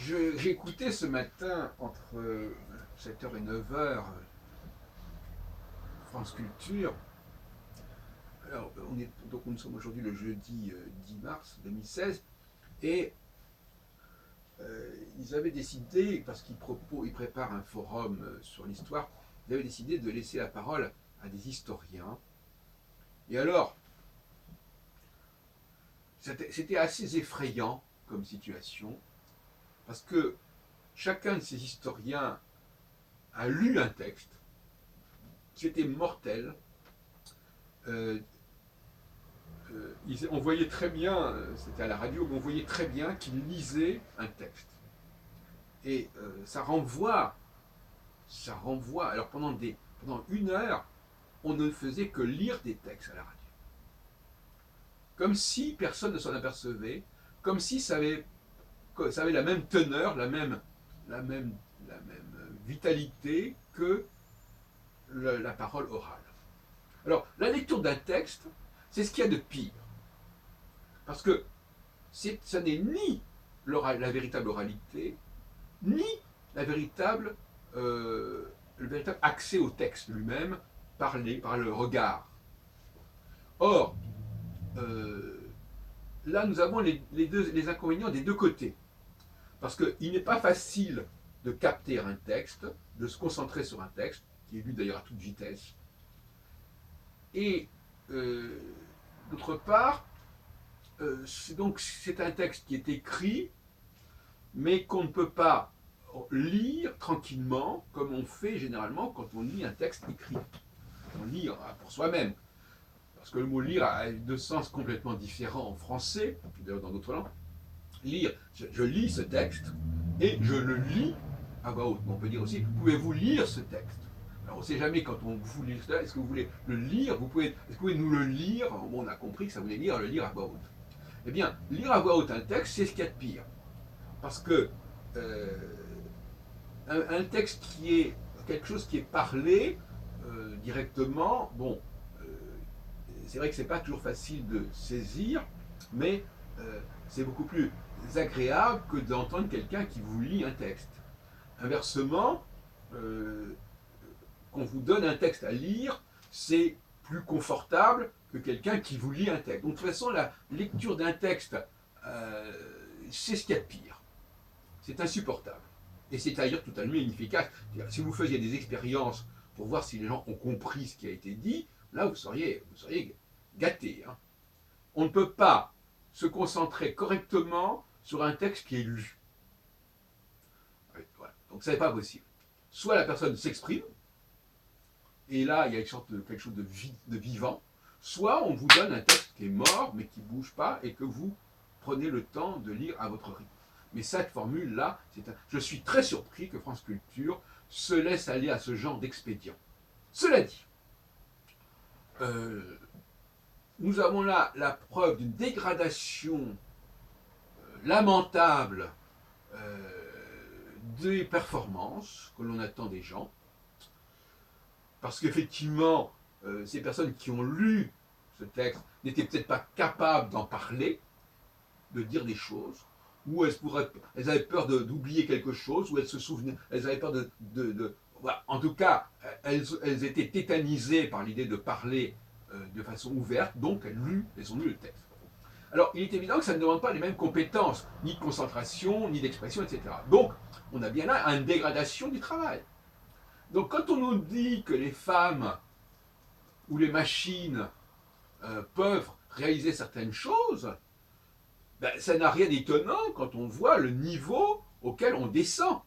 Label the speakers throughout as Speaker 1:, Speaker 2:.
Speaker 1: J'ai écouté ce matin entre 7h et 9h France Culture. Alors, nous sommes aujourd'hui le jeudi 10 mars 2016 et ils avaient décidé, parce ils préparent un forum sur l'histoire, ils avaient décidé de laisser la parole à des historiens. Et alors, c'était assez effrayant comme situation, parce que chacun de ces historiens a lu un texte, c'était mortel. Euh, on voyait très bien, c'était à la radio, mais on voyait très bien qu'ils lisaient un texte. Et ça renvoie. Alors pendant 1 heure, on ne faisait que lire des textes à la radio. Comme si personne ne s'en apercevait, comme si ça avait la même teneur, la même, la même vitalité que la parole orale. Alors, la lecture d'un texte, c'est ce qu'il y a de pire. Parce que ça n'est ni la véritable oralité, ni la véritable, le véritable accès au texte lui-même par le regard. Or, euh, là, nous avons les inconvénients des deux côtés. Parce qu'il n'est pas facile de capter un texte, de se concentrer sur un texte, qui est lu d'ailleurs à toute vitesse. Et d'autre part, c'est un texte qui est écrit, mais qu'on ne peut pas lire tranquillement, comme on fait généralement quand on lit un texte écrit. On lit pour soi-même. Parce que le mot lire a deux sens complètement différents en français, d'ailleurs dans d'autres langues. Lire, je lis ce texte et je le lis à voix haute. On peut dire aussi, pouvez-vous lire ce texte? Alors on ne sait jamais quand on vous lit ce texte, est-ce que vous voulez le lire? Est-ce que vous pouvez nous le lire? Bon, on a compris que ça voulait dire le lire à voix haute. Eh bien, lire à voix haute un texte, c'est ce qu'il y a de pire. Parce que euh, un texte qui est quelque chose qui est parlé directement, bon, euh, c'est vrai que c'est pas toujours facile de saisir, mais c'est beaucoup plus agréable que d'entendre quelqu'un qui vous lit un texte. Inversement, euh, qu'on vous donne un texte à lire, c'est plus confortable que quelqu'un qui vous lit un texte. Donc de toute façon, la lecture d'un texte, euh, c'est ce qu'il y a de pire. C'est insupportable. Et c'est d'ailleurs totalement inefficace. Si vous faisiez des expériences pour voir si les gens ont compris ce qui a été dit, là vous seriez gâté. Hein. On ne peut pas se concentrer correctement sur un texte qui est lu. Voilà. Donc ça n'est pas possible. Soit la personne s'exprime, et là il y a une sorte de quelque chose de vivant, soit on vous donne un texte qui est mort mais qui ne bouge pas et que vous prenez le temps de lire à votre rythme. Mais cette formule-là, je suis très surpris que France Culture se laisse aller à ce genre d'expédient. Cela dit, euh, nous avons là la preuve d'une dégradation lamentable des performances que l'on attend des gens. Parce qu'effectivement, ces personnes qui ont lu ce texte n'étaient peut-être pas capables d'en parler, de dire des choses, ou elles avaient peur d'oublier quelque chose, ou elles se souvenaient, elles avaient peur voilà. En tout cas, elles étaient tétanisées par l'idée de parler de façon ouverte, donc elles ont lu le texte. Alors, il est évident que ça ne demande pas les mêmes compétences, ni de concentration, ni d'expression, etc. Donc, on a bien là une dégradation du travail. Donc, quand on nous dit que les femmes ou les machines peuvent réaliser certaines choses, ben, ça n'a rien d'étonnant quand on voit le niveau auquel on descend.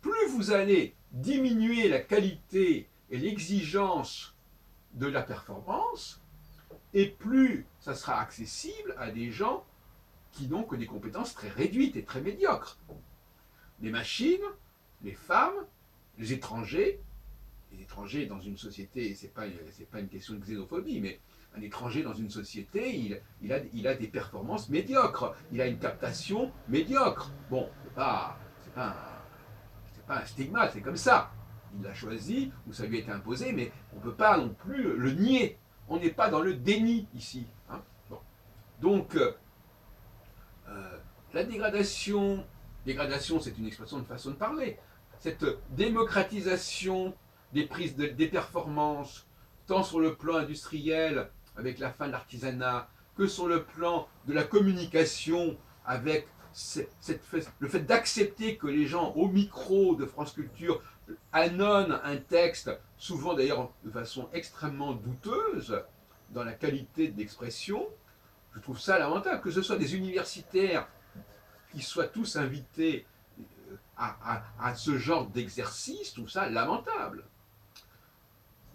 Speaker 1: Plus vous allez diminuer la qualité et l'exigence de la performance, et plus ça sera accessible à des gens qui n'ont que des compétences très réduites et très médiocres. Les machines, les femmes, les étrangers dans une société, c'est pas une question de xénophobie, mais un étranger dans une société, il a des performances médiocres, il a une captation médiocre. Bon, c'est pas un stigmate, c'est comme ça. Il l'a choisi, ou ça lui a été imposé, mais on ne peut pas non plus le nier. On n'est pas dans le déni ici. Hein. Bon. Donc, la dégradation Dégradation, c'est une expression de façon de parler. Cette démocratisation des performances, tant sur le plan industriel, avec la fin de l'artisanat, que sur le plan de la communication, avec le fait d'accepter que les gens au micro de France Culture annonnent un texte, souvent d'ailleurs de façon extrêmement douteuse, dans la qualité d'expression, je trouve ça lamentable. Que ce soit des universitaires qui soient tous invités à ce genre d'exercice, je trouve ça lamentable.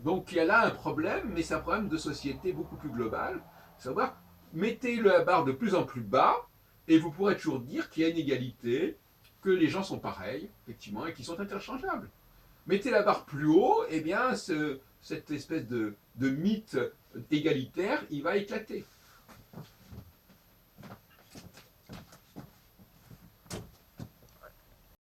Speaker 1: Donc il y a là un problème, mais c'est un problème de société beaucoup plus global. Savoir, mettez la barre de plus en plus bas, et vous pourrez toujours dire qu'il y a une égalité, que les gens sont pareils, effectivement, et qu'ils sont interchangeables. Mettez la barre plus haut, et eh bien cette espèce de mythe égalitaire, il va éclater.